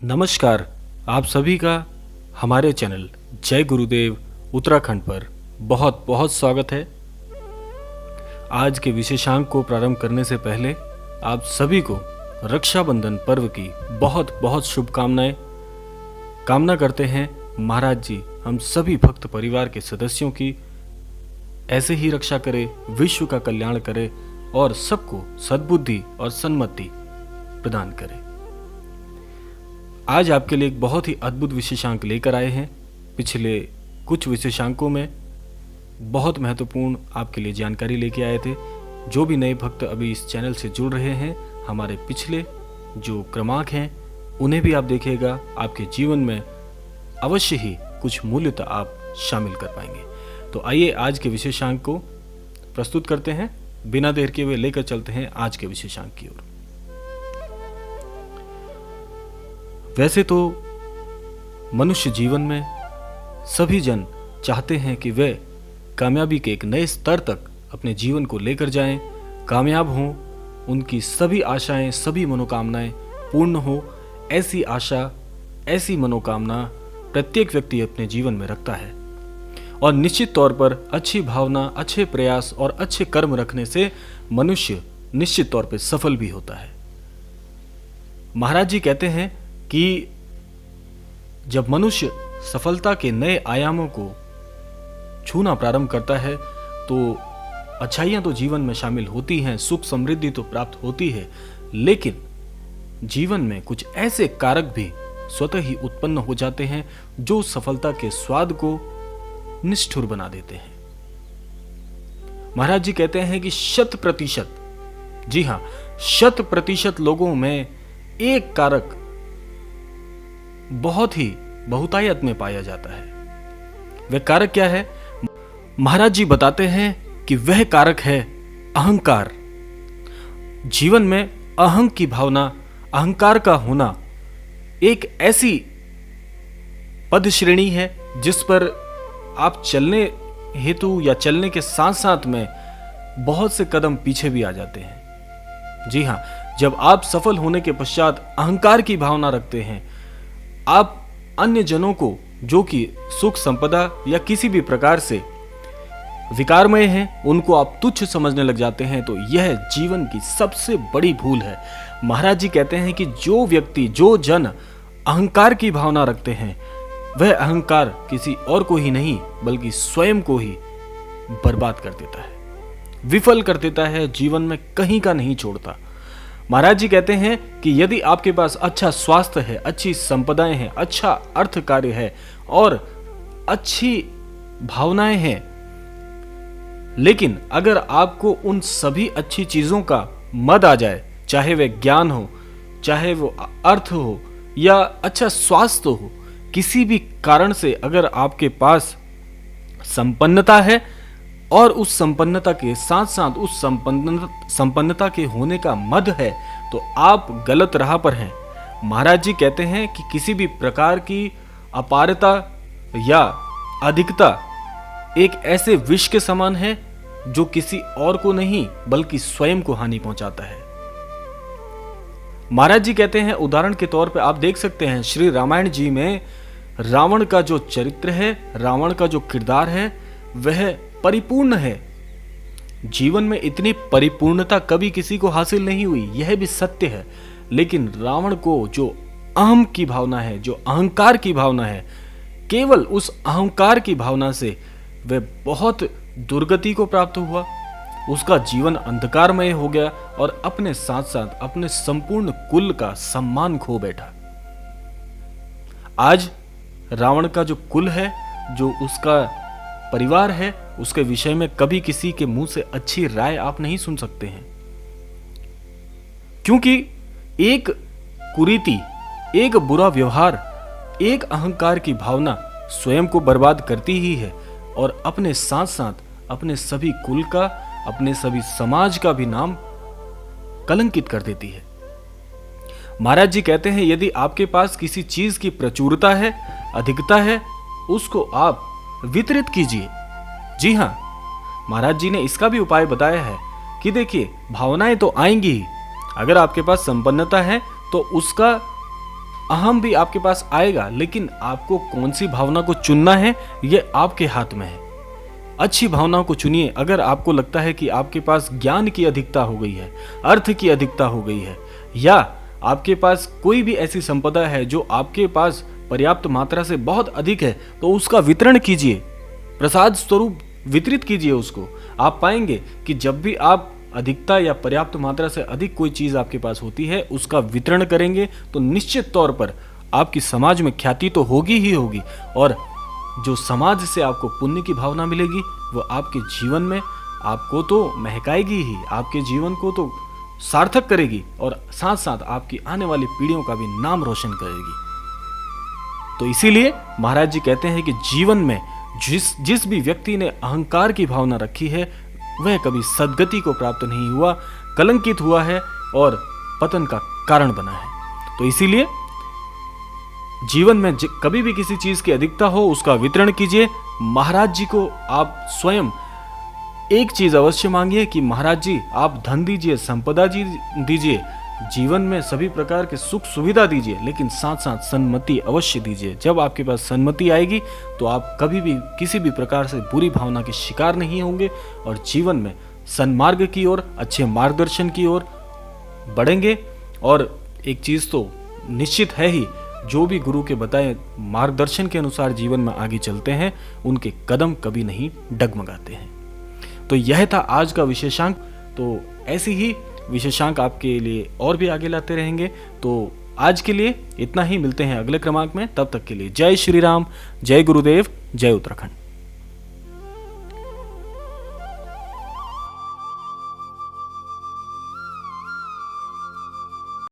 नमस्कार। आप सभी का हमारे चैनल जय गुरुदेव उत्तराखंड पर बहुत बहुत स्वागत है। आज के विशेषांक को प्रारंभ करने से पहले आप सभी को रक्षाबंधन पर्व की बहुत बहुत शुभकामनाएं। कामना करते हैं महाराज जी हम सभी भक्त परिवार के सदस्यों की ऐसे ही रक्षा करे, विश्व का कल्याण करे और सबको सद्बुद्धि और सन्मति प्रदान करे। आज आपके लिए एक बहुत ही अद्भुत विशेषांक लेकर आए हैं। पिछले कुछ विशेषांकों में बहुत महत्वपूर्ण आपके लिए जानकारी लेके आए थे। जो भी नए भक्त अभी इस चैनल से जुड़ रहे हैं, हमारे पिछले जो क्रमांक हैं उन्हें भी आप देखिएगा। आपके जीवन में अवश्य ही कुछ मूल्यता आप शामिल कर पाएंगे। तो आइए आज के विशेषांक को प्रस्तुत करते हैं। बिना देर के हुए लेकर चलते हैं आज के विशेषांक की ओर। वैसे तो मनुष्य जीवन में सभी जन चाहते हैं कि वे कामयाबी के एक नए स्तर तक अपने जीवन को लेकर जाएं, कामयाब हों, उनकी सभी आशाएं, सभी मनोकामनाएं पूर्ण हो। ऐसी आशा, ऐसी मनोकामना प्रत्येक व्यक्ति अपने जीवन में रखता है और निश्चित तौर पर अच्छी भावना, अच्छे प्रयास और अच्छे कर्म रखने से मनुष्य निश्चित तौर पर सफल भी होता है। महाराज जी कहते हैं कि जब मनुष्य सफलता के नए आयामों को छूना प्रारंभ करता है तो अच्छाइयां तो जीवन में शामिल होती हैं, सुख समृद्धि तो प्राप्त होती है, लेकिन जीवन में कुछ ऐसे कारक भी स्वतः ही उत्पन्न हो जाते हैं जो सफलता के स्वाद को निष्ठुर बना देते हैं। महाराज जी कहते हैं कि 100%, जी हां, 100% लोगों में एक कारक बहुत ही बहुतायत में पाया जाता है। वह कारक क्या है? महाराज जी बताते हैं कि वह कारक है अहंकार। जीवन में अहं की भावना, अहंकार का होना एक ऐसी पद श्रेणी है जिस पर आप चलने हेतु या चलने के साथ साथ में बहुत से कदम पीछे भी आ जाते हैं। जी हां, जब आप सफल होने के पश्चात अहंकार की भावना रखते हैं, आप अन्य जनों को जो कि सुख संपदा या किसी भी प्रकार से विकारमय हैं, उनको आप तुच्छ समझने लग जाते हैं, तो यह जीवन की सबसे बड़ी भूल है। महाराज जी कहते हैं कि जो व्यक्ति, जो जन अहंकार की भावना रखते हैं, वह अहंकार किसी और को ही नहीं बल्कि स्वयं को ही बर्बाद कर देता है, विफल कर देता है, जीवन में कहीं का नहीं छोड़ता। महाराज जी कहते हैं कि यदि आपके पास अच्छा स्वास्थ्य है, अच्छी संपदाएं हैं, अच्छा अर्थ कार्य है और अच्छी भावनाएं हैं, लेकिन अगर आपको उन सभी अच्छी चीजों का मद आ जाए, चाहे वह ज्ञान हो, चाहे वो अर्थ हो या अच्छा स्वास्थ्य हो, किसी भी कारण से अगर आपके पास संपन्नता है और उस संपन्नता के साथ साथ उस संपन्नता के होने का मद है, तो आप गलत राह पर हैं। महाराज जी कहते हैं कि किसी भी प्रकार की अपारता या अधिकता एक ऐसे विष के समान है जो किसी और को नहीं बल्कि स्वयं को हानि पहुंचाता है। महाराज जी कहते हैं, उदाहरण के तौर पे आप देख सकते हैं श्री रामायण जी में रावण का जो चरित्र है, रावण का जो किरदार है, वह परिपूर्ण है। जीवन में इतनी परिपूर्णता कभी किसी को हासिल नहीं हुई, यह भी सत्य है। लेकिन रावण को जो अहम की भावना है, जो अहंकार की भावना है, केवल उस अहंकार की भावना से वह बहुत दुर्गति को प्राप्त हुआ। उसका जीवन अंधकारमय हो गया और अपने साथ साथ अपने संपूर्ण कुल का सम्मान खो बैठा। आज रावण का जो कुल है, जो उसका परिवार है, उसके विषय में कभी किसी के मुंह से अच्छी राय आप नहीं सुन सकते हैं, क्योंकि एक कुरीति, एक बुरा व्यवहार, एक अहंकार की भावना स्वयं को बर्बाद करती ही है और अपने साथ साथ अपने सभी कुल का, अपने सभी समाज का भी नाम कलंकित कर देती है। महाराज जी कहते हैं, यदि आपके पास किसी चीज की प्रचुरता है, अधिकता है, उसको आप वितरित कीजिए। जी हां, महाराज जी ने इसका भी उपाय बताया है कि देखिए, भावनाएं तो आएंगी ही। अगर आपके पास संपन्नता है तो उसका अहम भी आपके पास आएगा, लेकिन आपको कौन सी भावना को चुनना है ये आपके हाथ में है। अच्छी भावनाओं को चुनिए। अगर आपको लगता है कि आपके पास ज्ञान की अधिकता हो गई है, अर्थ की अधिकता हो गई है, या आपके पास कोई भी ऐसी संपदा है जो आपके पास पर्याप्त मात्रा से बहुत अधिक है, तो उसका वितरण कीजिए, प्रसाद स्वरूप वितरित कीजिए उसको। आप पाएंगे कि जब भी आप अधिकता या पर्याप्त मात्रा से अधिक कोई चीज आपके पास होती है, उसका वितरण करेंगे, तो निश्चित तौर पर आपकी समाज में ख्याति तो होगी ही होगी, और जो समाज से आपको पुण्य की भावना मिलेगी वो आपके जीवन में आपको तो महकाएगी ही, आपके जीवन को तो सार्थक करेगी, और साथ साथ आपकी आने वाली पीढ़ियों का भी नाम रोशन करेगी। तो इसीलिए महाराज जी कहते हैं कि जीवन में जिस भी व्यक्ति ने अहंकार की भावना रखी है वह कभी सद्गति को प्राप्त नहीं हुआ, कलंकित हुआ है और पतन का कारण बना है। तो इसीलिए जीवन में कभी भी किसी चीज की अधिकता हो उसका वितरण कीजिए। महाराज जी को आप स्वयं एक चीज अवश्य मांगिए कि महाराज जी आप धन दीजिए, संपदा जी दीजिए, जीवन में सभी प्रकार के सुख सुविधा दीजिए, लेकिन साथ साथ सन्मति अवश्य दीजिए। जब आपके पास सन्मति आएगी तो आप कभी भी किसी भी प्रकार से बुरी भावना के शिकार नहीं होंगे और जीवन में सन्मार्ग की ओर, अच्छे मार्गदर्शन की ओर बढ़ेंगे। और एक चीज तो निश्चित है ही, जो भी गुरु के बताए मार्गदर्शन के अनुसार जीवन में आगे चलते हैं उनके कदम कभी नहीं डगमगाते हैं। तो यह था आज का विशेषांक। तो ऐसी ही विशेषांक आपके लिए और भी आगे लाते रहेंगे। तो आज के लिए इतना ही, मिलते हैं अगले क्रमांक में। तब तक के लिए जय श्री राम, जय गुरुदेव, जय उत्तराखंड।